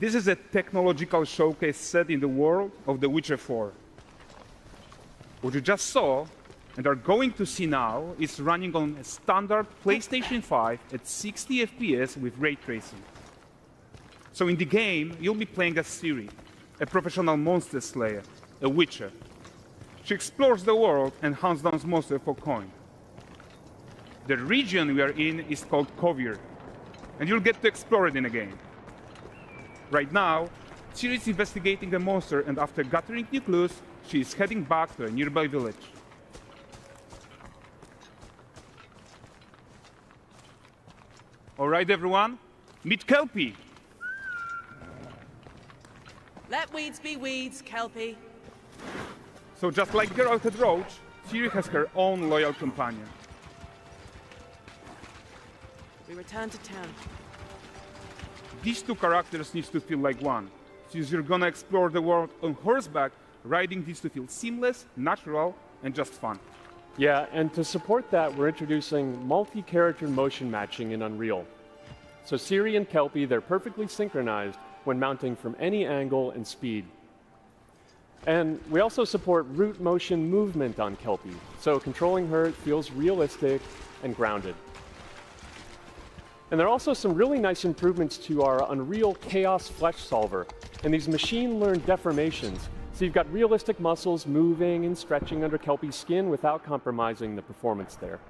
This is a technological showcase set in the world of The Witcher 4. What you just saw and are going to see now is running on a standard PlayStation 5 at 60 FPS with ray tracing. So in the game, you'll be playing as Ciri, a professional monster slayer, a witcher. She explores the world and hunts down monsters for coin. The region we are in is called Kovir, and you'll get to explore it in a game. Right now, Ciri is investigating a monster, and after gathering new clues, she is heading back to a nearby village. All right, everyone, meet Kelpie. Let weeds be weeds, Kelpie. So just like Geralt and Roach, Ciri has her own loyal companion. We return to town. These two characters need to feel like one. Since you're gonna explore the world on horseback, riding needs to feel seamless, natural, and just fun. Yeah, and to support that, we're introducing multi-character motion matching in Unreal. So Ciri and Kelpie, they're perfectly synchronized when mounting from any angle and speed. And we also support root motion movement on Kelpie, so controlling her feels realistic and grounded. And there are also some really nice improvements to our Unreal Chaos Flesh Solver and these machine-learned deformations. So you've got realistic muscles moving and stretching under Kelpie's skin without compromising the performance there.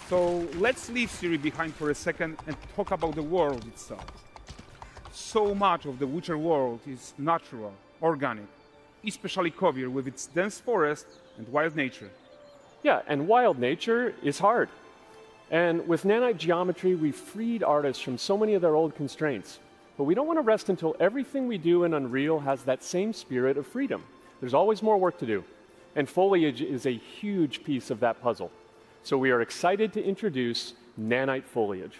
So let's leave Ciri behind for a second and talk about the world itself. So much of the Witcher world is natural, organic, especially Kovir with its dense forest and wild nature. Yeah, and wild nature is hard. And with nanite geometry, we've freed artists from so many of their old constraints. But we don't want to rest until everything we do in Unreal has that same spirit of freedom. There's always more work to do. And foliage is a huge piece of that puzzle. So we are excited to introduce nanite foliage.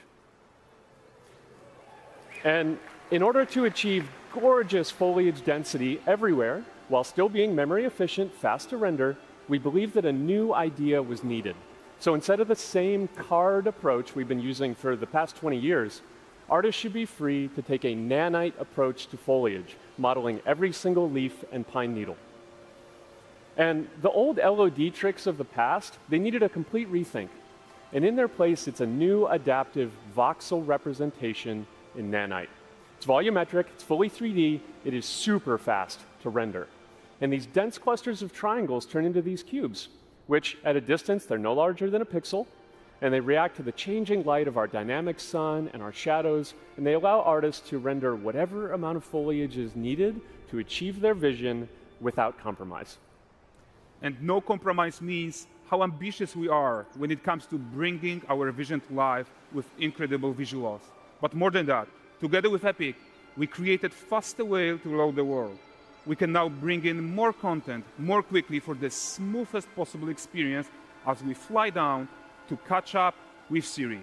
And in order to achieve gorgeous foliage density everywhere, while still being memory efficient, fast to render, we believe that a new idea was needed. So instead of the same card approach we've been using for the past 20 years, artists should be free to take a nanite approach to foliage, modeling every single leaf and pine needle. And the old LOD tricks of the past, they needed a complete rethink. And in their place, it's a new adaptive voxel representation in nanite. It's volumetric, it's fully 3D, it is super fast to render. And these dense clusters of triangles turn into these cubes, which at a distance, they're no larger than a pixel, and they react to the changing light of our dynamic sun and our shadows, and they allow artists to render whatever amount of foliage is needed to achieve their vision without compromise. And no compromise means how ambitious we are when it comes to bringing our vision to life with incredible visuals. But more than that, together with Epic, we created faster way to load the world. We can now bring in more content more quickly for the smoothest possible experience as we fly down to catch up with Ciri.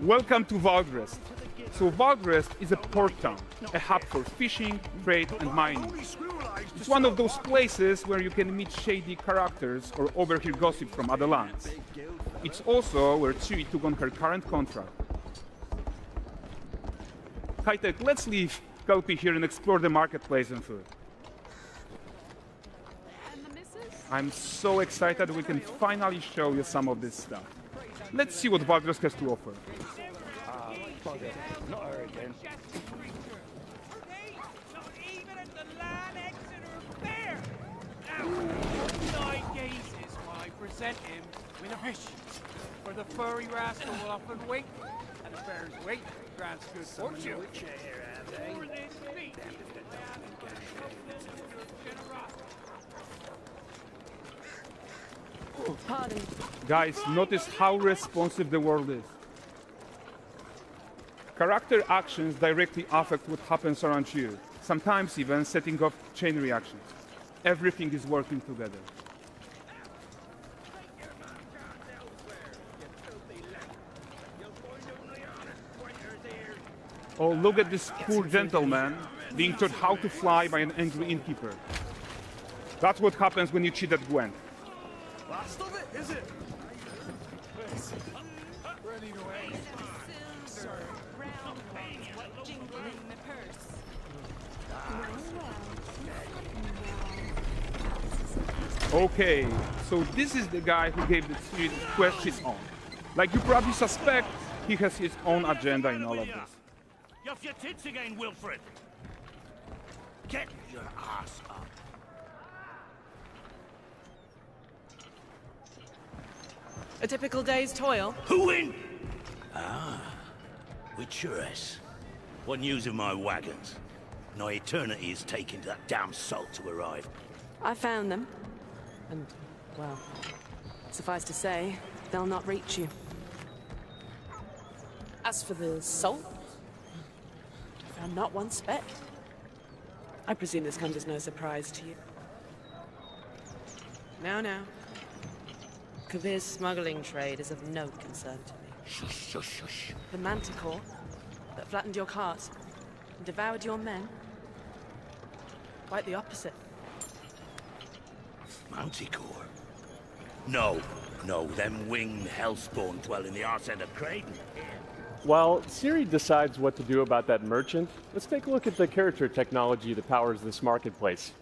Welcome to Valdrest. So Valdrest is a port town, a hub for fishing, trade, and mining. It's one of those places where you can meet shady characters or overhear gossip from other lands. It's also where Ciri took on her current contract. High-tech, let's leave Kelpie here and explore the marketplace and food. I'm so excited we can finally show you some of this stuff. Let's see what Valdrest has to offer. Not her again. Present him with a fish. For the furry rascal will often wait, and the bear's weight grants good fortune. Pardon. Guys, notice how responsive the world is. Character actions directly affect what happens around you, sometimes even setting off chain reactions. Everything is working together. Oh, look at this poor gentleman being taught how to fly by an angry innkeeper. That's what happens when you cheat at Gwent. Last of it, is it? Okay, so this is the guy who gave the series quest his own. Like you probably suspect, he has his own agenda in all of this. You're off your tits again, Wilfred. Get your ass up. A typical day's toil. Who in? With Churres. What news of my wagons? No eternity is taking that damn salt to arrive. I found them. And, well, suffice to say, they'll not reach you. As for the salt, I found not one speck. I presume this comes as no surprise to you. Now. Kavir's smuggling trade is of no concern to me. Shush, shush, shush. The manticore that flattened your cart and devoured your men? Quite the opposite. Manticore? No, them winged hellspawn dwell in the arse end of Creighton. While CIRI decides what to do about that merchant, let's take a look at the character technology that powers this marketplace.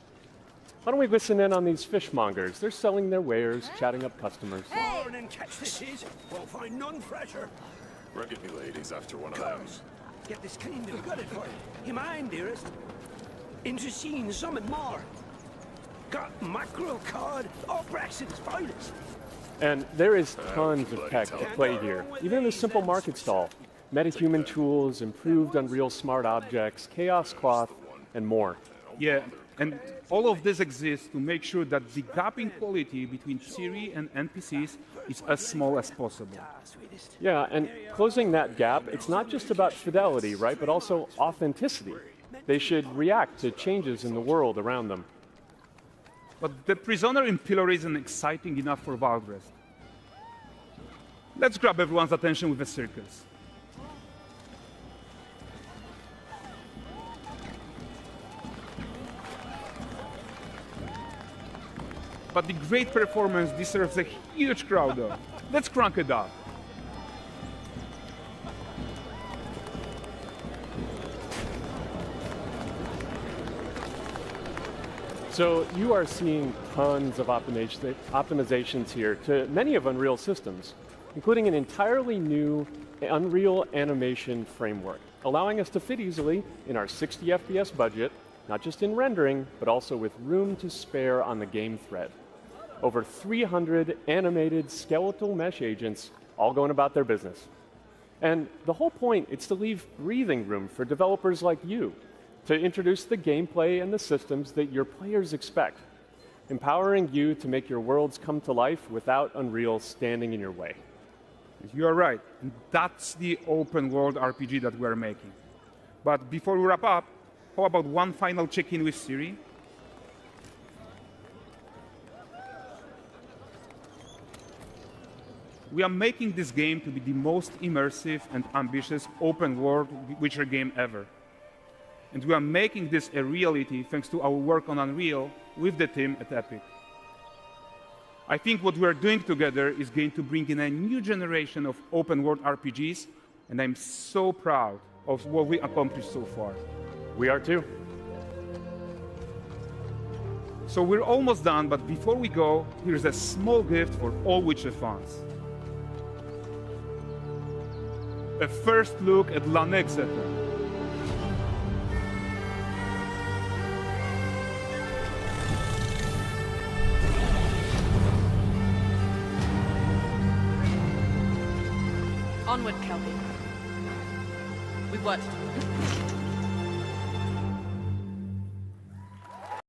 Why don't we listen in on these fishmongers? They're selling their wares, chatting up customers. Morning, catch this is. Won't find none fresher. Bring me ladies after one of those. Get this kind of got it for you. You mind, dearest? Into seeing something more. Got mackerel cod, all Brexit's finest. And there is tons of tech at play here, even in this simple market stall. Metahuman tools, improved Unreal smart objects, chaos cloth, and more. Yeah, and all of this exists to make sure that the gap in quality between CIRI and NPCs is as small as possible. Yeah, and closing that gap, it's not just about fidelity, right, but also authenticity. They should react to changes in the world around them. But the prisoner in pillory isn't exciting enough for Valdres. Let's grab everyone's attention with a circus. But the great performance deserves a huge crowd though. Let's crank it up. So you are seeing tons of optimizations here to many of Unreal systems, including an entirely new Unreal animation framework, allowing us to fit easily in our 60 FPS budget, not just in rendering, but also with room to spare on the game thread. Over 300 animated skeletal mesh agents all going about their business. And the whole point is to leave breathing room for developers like you to introduce the gameplay and the systems that your players expect, empowering you to make your worlds come to life without Unreal standing in your way. You are right, and that's the open world RPG that we're making. But before we wrap up, how about one final check-in with CIRI? We are making this game to be the most immersive and ambitious open world Witcher game ever. And we are making this a reality thanks to our work on Unreal with the team at Epic. I think what we are doing together is going to bring in a new generation of open world RPGs, and I'm so proud of what we accomplished so far. We are too. So we're almost done, but before we go, here's a small gift for all Witcher fans. A first look at Lanexeter. Onward, Kelpie. We've worked.